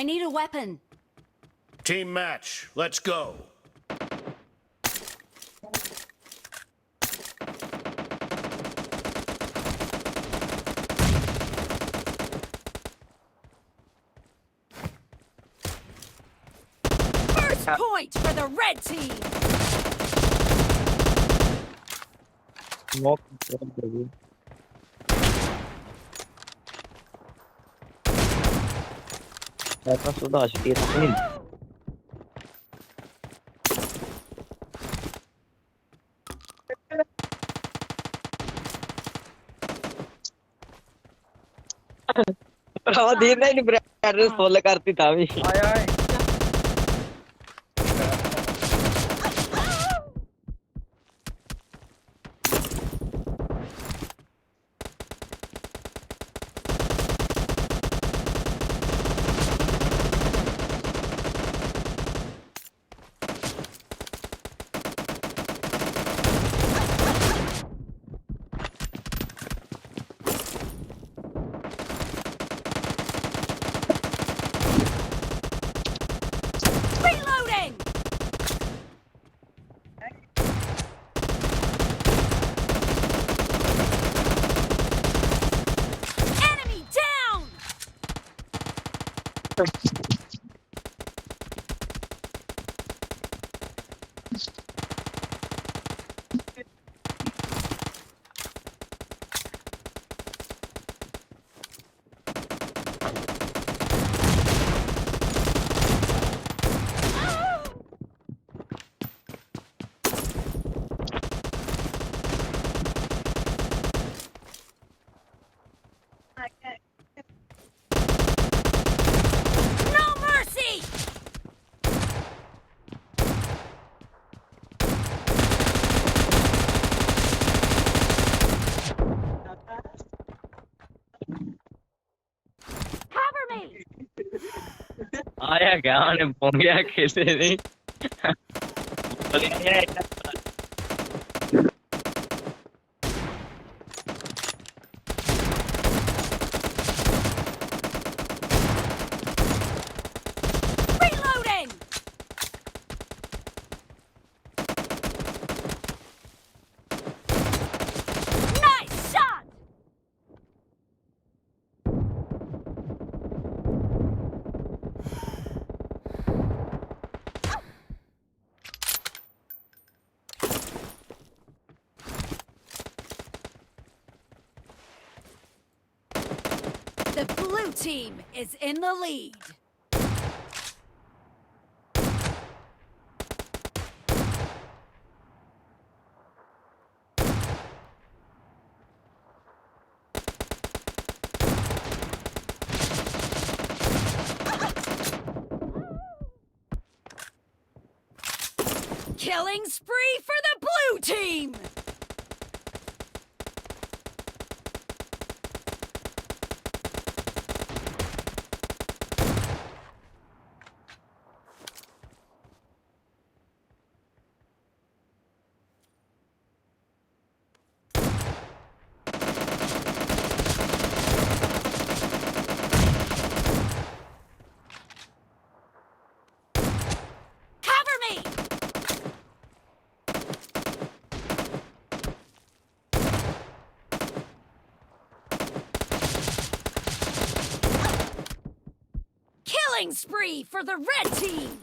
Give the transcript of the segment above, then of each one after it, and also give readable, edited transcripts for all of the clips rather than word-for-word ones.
need a weapon. Team match, let's go. First point for the red team. Smoke. Mereka sudah sedikit. दिन नहीं brother follow करती था अभी आय आय Reloading. Enemy down. No mercy. Cover me. आया क्या ने phone गया कैसे नहीं Reloading. Nice shot. The blue team is in the lead. Killing spree for the blue team! Cover me! Killing spree for the red team!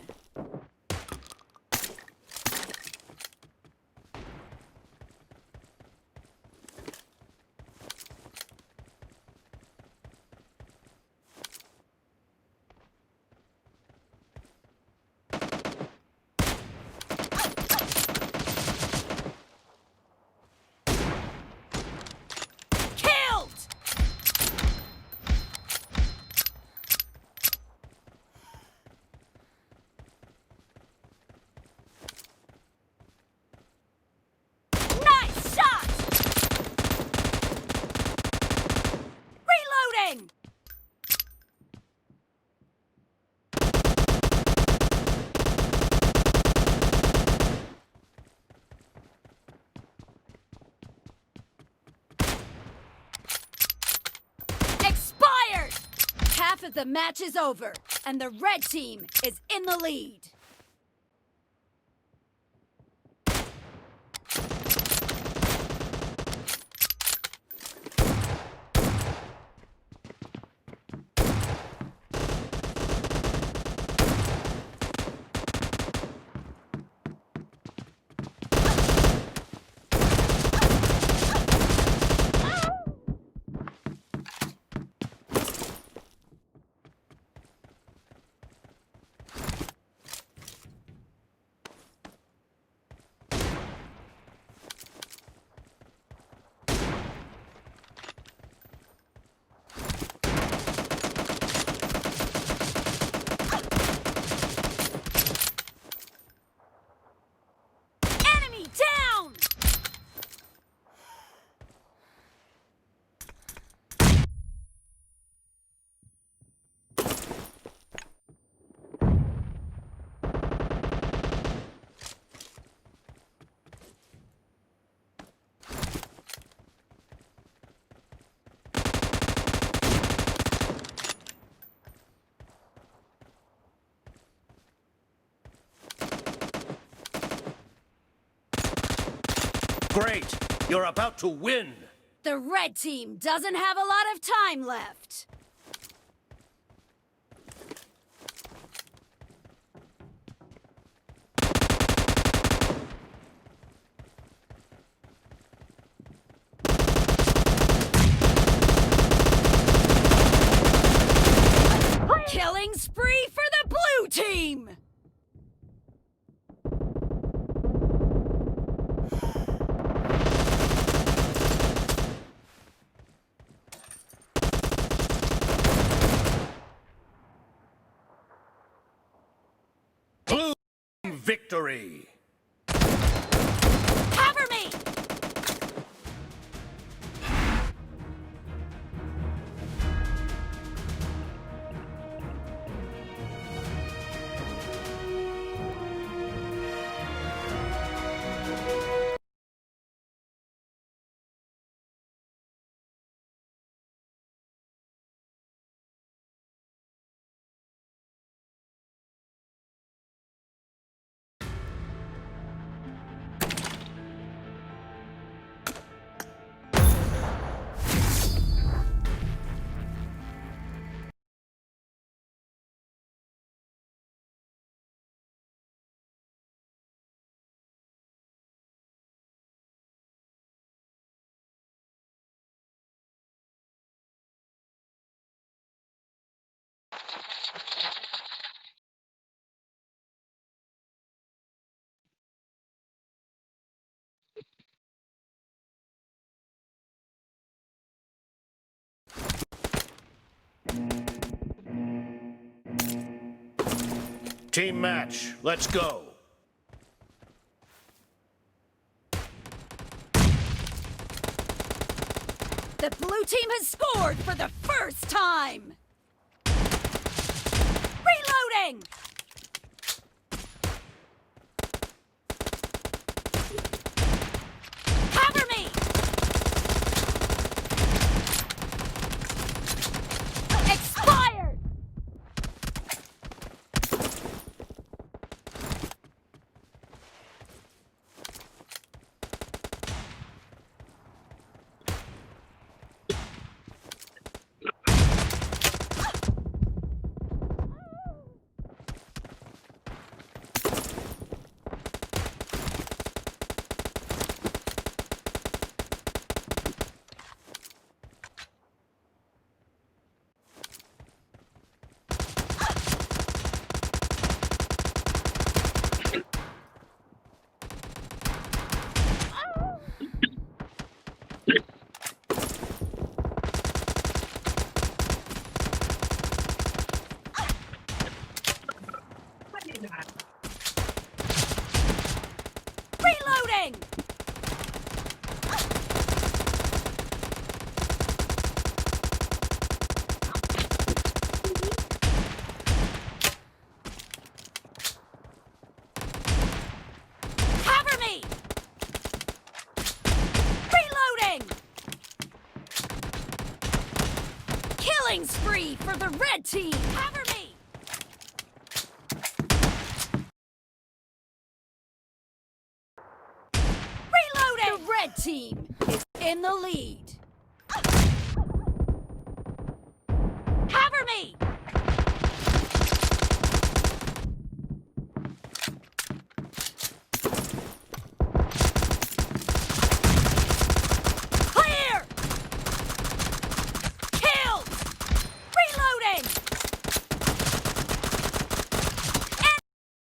Killed! Nice shot! Reloading! Expired! Half of the match is over. and the red team is in the lead. Enemy down! Great! You're about to win! The red team doesn't have a lot of time left. Killing spree for the blue team! Blue team victory! Cover me! Team match, let's go! The blue team has scored for the first time! Reloading! Cover me! Expired! Reloading! Cover me! Reloading! Killing spree for the red team! Cover me! team is in the lead. Cover me! Clear! Killed! Reloading!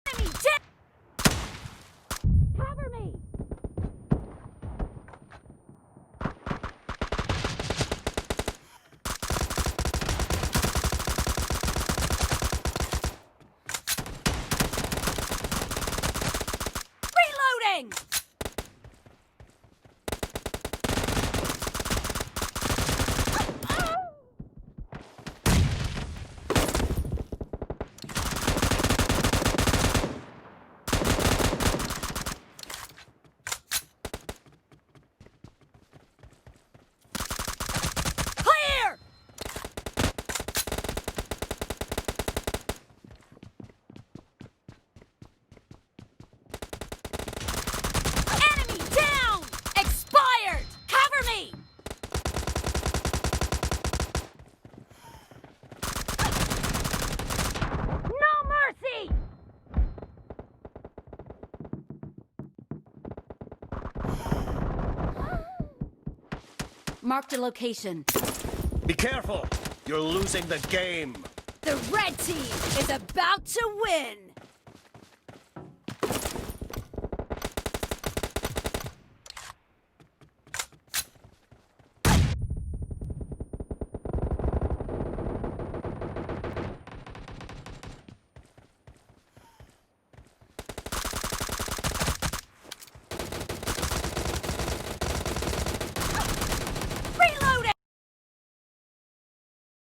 Enemy dead! Cover me! Reloading! Clear! Enemy down! Expired! Cover me! No mercy! Marked a location. Be careful. You're losing the game. The red team is about to win!